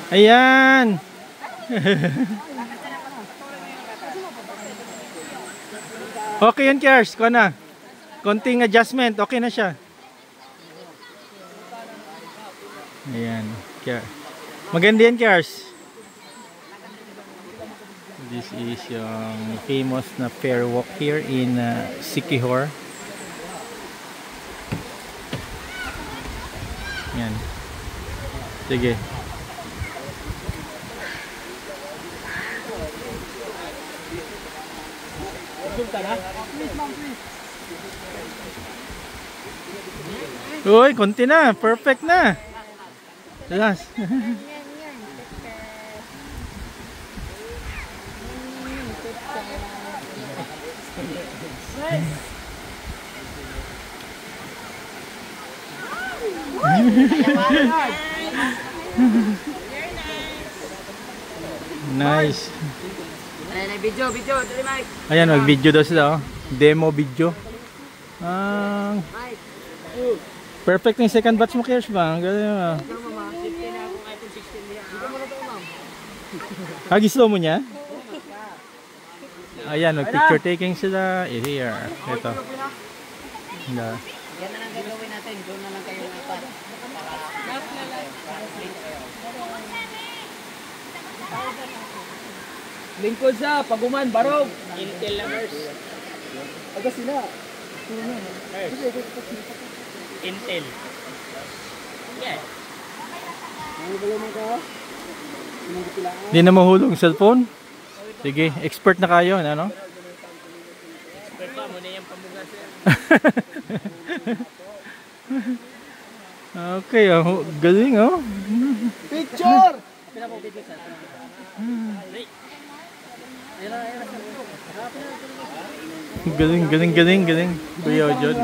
Ayan. Okay yan, Kers. Kuha na. Konting adjustment. Okay na siya. Ayan. Maganda yan, Kers. This is yung famous na fair walk here in Siquijor. Yan. Sige. Uy, konti na. Perfect na. Yes. Nice. Ayan, mag-video daw sila. Oh. Demo video. Perfect yung second batch mo, Kers ba? Galing. Slow mo niya? Ayan, mag-picture taking sila. Here. Ito. Yan na lang gagawin natin. Doon na lang kayo napat. Lingkod sa Paguman, Barog. Intel lovers. Aga sila. Intel. Yeah. Hindi na mahulog yung cellphone? Sige, expert na kayo, ano? Expert pa, muna yung pamugas. Okay, oh, galing, oh. Picture! Galing. Kuya John.